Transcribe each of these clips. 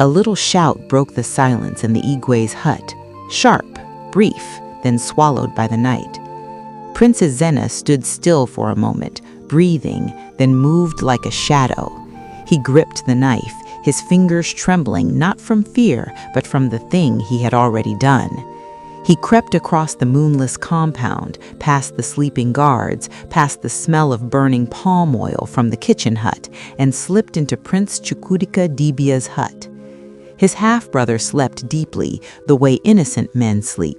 A little shout broke the silence in the Igwe's hut, sharp, brief, then swallowed by the night. Prince Ezena stood still for a moment, breathing, then moved like a shadow. He gripped the knife, his fingers trembling not from fear, but from the thing he had already done. He crept across the moonless compound, past the sleeping guards, past the smell of burning palm oil from the kitchen hut, and slipped into Prince Chukwudikadebia's hut. His half-brother slept deeply, the way innocent men sleep.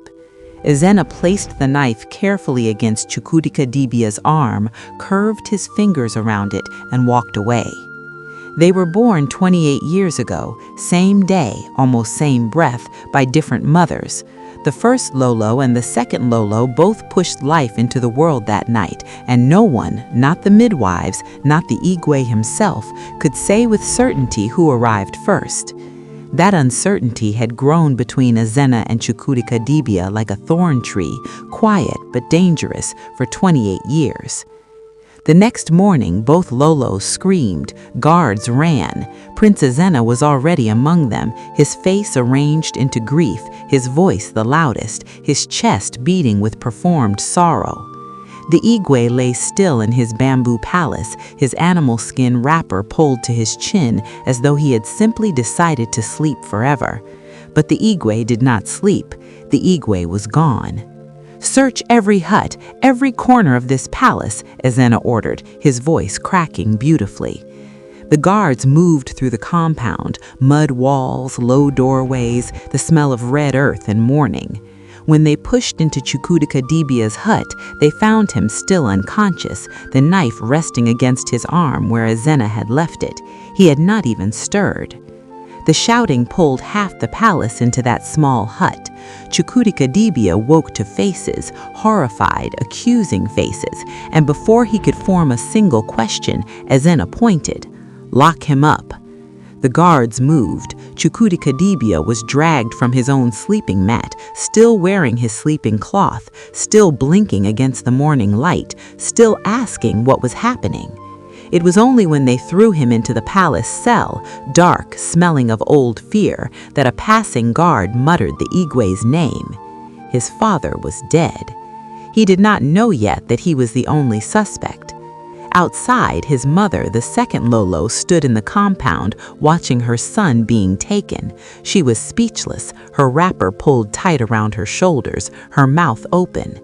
Ezena placed the knife carefully against Chukwudikadebia's arm, curved his fingers around it, and walked away. They were born 28 years ago, same day, almost same breath, by different mothers. The first Lolo and the second Lolo both pushed life into the world that night, and no one, not the midwives, not the Igwe himself, could say with certainty who arrived first. That uncertainty had grown between Ezena and Chukwudikadebia like a thorn tree, quiet but dangerous, for 28 years. The next morning, both Lolos screamed, guards ran. Prince Ezena was already among them, his face arranged into grief, his voice the loudest, his chest beating with performed sorrow. The Igwe lay still in his bamboo palace, his animal skin wrapper pulled to his chin as though he had simply decided to sleep forever. But the Igwe did not sleep. The Igwe was gone. "Search every hut, every corner of this palace," Ezena ordered, his voice cracking beautifully. The guards moved through the compound, mud walls, low doorways, the smell of red earth and mourning. When they pushed into Chukwudikadebia's hut, they found him still unconscious, the knife resting against his arm where Ezena had left it. He had not even stirred. The shouting pulled half the palace into that small hut. Chukwudikadebia woke to faces, horrified, accusing faces, and before he could form a single question, Ezena pointed, "Lock him up." The guards moved. Chukwudikadebia was dragged from his own sleeping mat, still wearing his sleeping cloth, still blinking against the morning light, still asking what was happening. It was only when they threw him into the palace cell, dark, smelling of old fear, that a passing guard muttered the Igwe's name. His father was dead. He did not know yet that he was the only suspect. Outside, his mother, the second Lolo, stood in the compound, watching her son being taken. She was speechless, her wrapper pulled tight around her shoulders, her mouth open.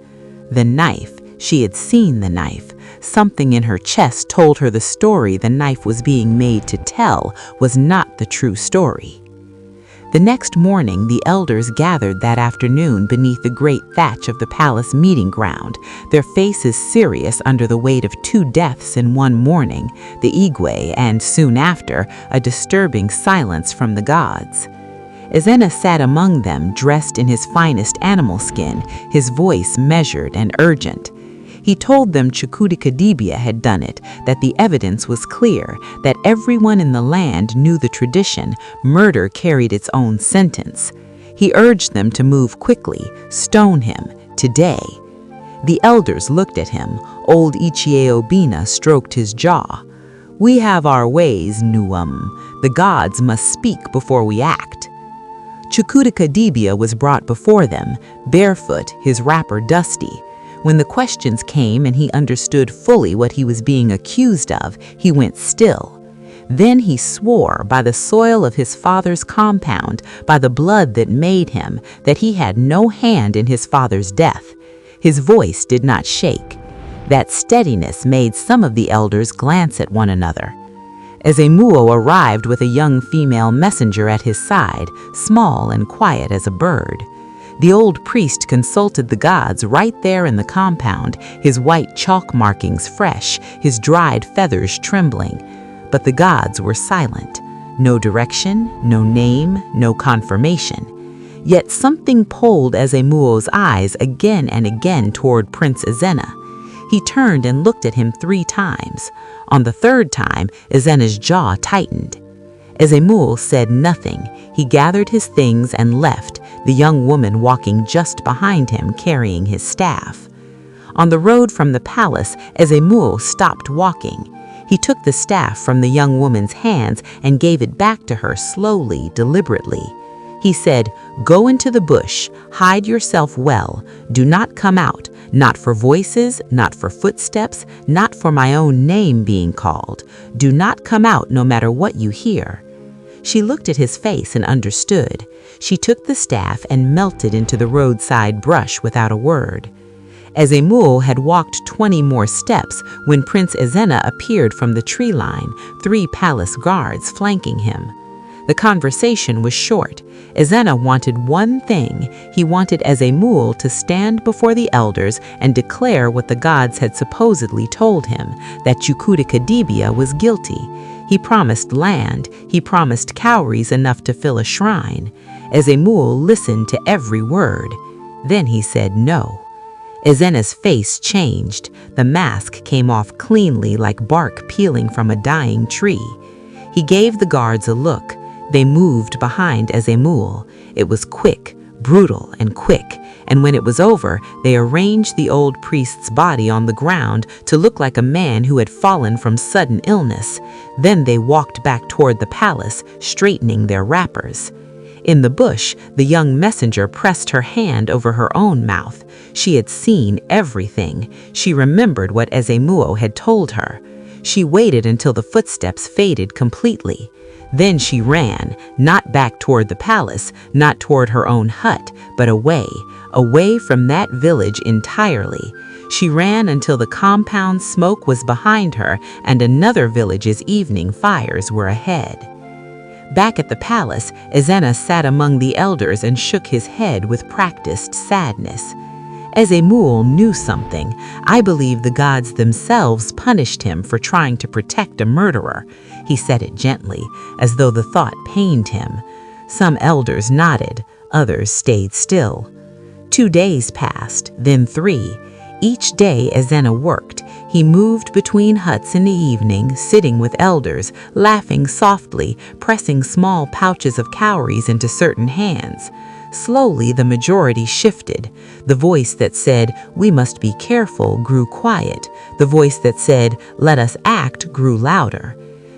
The knife, she had seen the knife. Something in her chest told her the story the knife was being made to tell was not the true story. The next morning, the elders gathered that afternoon beneath the great thatch of the palace meeting ground, their faces serious under the weight of 2 deaths in one morning, the Igwe, and soon after, a disturbing silence from the gods. Ezena sat among them, dressed in his finest animal skin, his voice measured and urgent. He told them Chukwudikadebia had done it, that the evidence was clear, that everyone in the land knew the tradition, murder carried its own sentence. He urged them to move quickly, stone him, today. The elders looked at him. Old Ichieobina stroked his jaw. "We have our ways, Nuum. The gods must speak before we act." Chukwudikadebia was brought before them, barefoot, his wrapper dusty. When the questions came and he understood fully what he was being accused of, he went still. Then he swore by the soil of his father's compound, by the blood that made him, that he had no hand in his father's death. His voice did not shake. That steadiness made some of the elders glance at one another. Ezemuo arrived with a young female messenger at his side, small and quiet as a bird. The old priest consulted the gods right there in the compound, his white chalk markings fresh, his dried feathers trembling. But the gods were silent. No direction, no name, no confirmation. Yet something pulled Ezemuo's eyes again and again toward Prince Ezena. He turned and looked at him 3 times. On the 3rd time, Ezena's jaw tightened. Ezemuo said nothing. He gathered his things and left, the young woman walking just behind him carrying his staff. On the road from the palace, Ezemuo stopped walking. He took the staff from the young woman's hands and gave it back to her slowly, deliberately. He said, "Go into the bush, hide yourself well, do not come out, not for voices, not for footsteps, not for my own name being called. Do not come out no matter what you hear." She looked at his face and understood. She took the staff and melted into the roadside brush without a word. Ezemul had walked 20 more steps when Prince Ezena appeared from the tree line, 3 palace guards flanking him. The conversation was short. Ezena wanted one thing. He wanted Ezemul to stand before the elders and declare what the gods had supposedly told him, that Chukwudika was guilty. He promised land. He promised cowries enough to fill a shrine. Ezemul listened to every word. Then he said no. Ezena's face changed. The mask came off cleanly like bark peeling from a dying tree. He gave the guards a look. They moved behind Ezemul. It was quick, brutal and quick, and when it was over, they arranged the old priest's body on the ground to look like a man who had fallen from sudden illness. Then they walked back toward the palace, straightening their wrappers. In the bush, the young messenger pressed her hand over her own mouth. She had seen everything. She remembered what Ezemul had told her. She waited until the footsteps faded completely. Then she ran, not back toward the palace, not toward her own hut, but away, away from that village entirely. She ran until the compound smoke was behind her and another village's evening fires were ahead. Back at the palace, Ezena sat among the elders and shook his head with practiced sadness. Ezemul knew something. I believe the gods themselves punished him for trying to protect a murderer. He said it gently, as though the thought pained him. Some elders nodded, others stayed still. 2 days passed, then 3. Each day Ezena worked. He moved between huts in the evening, sitting with elders, laughing softly, pressing small pouches of cowries into certain hands. Slowly, the majority shifted. The voice that said, "We must be careful," grew quiet. The voice that said, "Let us act," grew louder.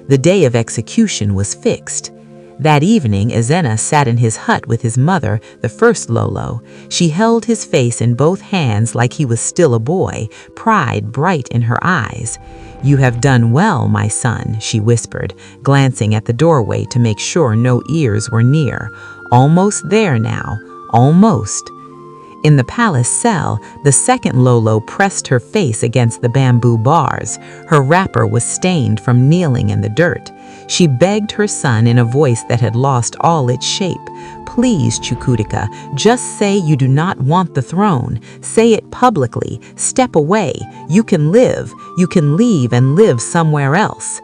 The day of execution was fixed. That evening, Ezena sat in his hut with his mother, the first Lolo. She held his face in both hands like he was still a boy, pride bright in her eyes. "You have done well, my son," she whispered, glancing at the doorway to make sure no ears were near. "Almost there now, almost." In the palace cell, the second Lolo pressed her face against the bamboo bars. Her wrapper was stained from kneeling in the dirt. She begged her son in a voice that had lost all its shape, "Please, Chukwudika, just say you do not want the throne. Say it publicly. Step away. You can live. You can leave and live somewhere else."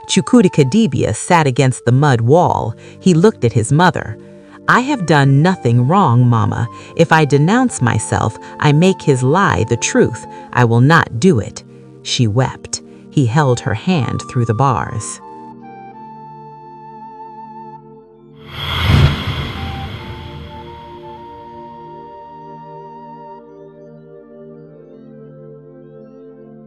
Chukwudika sat against the mud wall. He looked at his mother. "I have done nothing wrong, Mama. If I denounce myself, I make his lie the truth. I will not do it." She wept. He held her hand through the bars.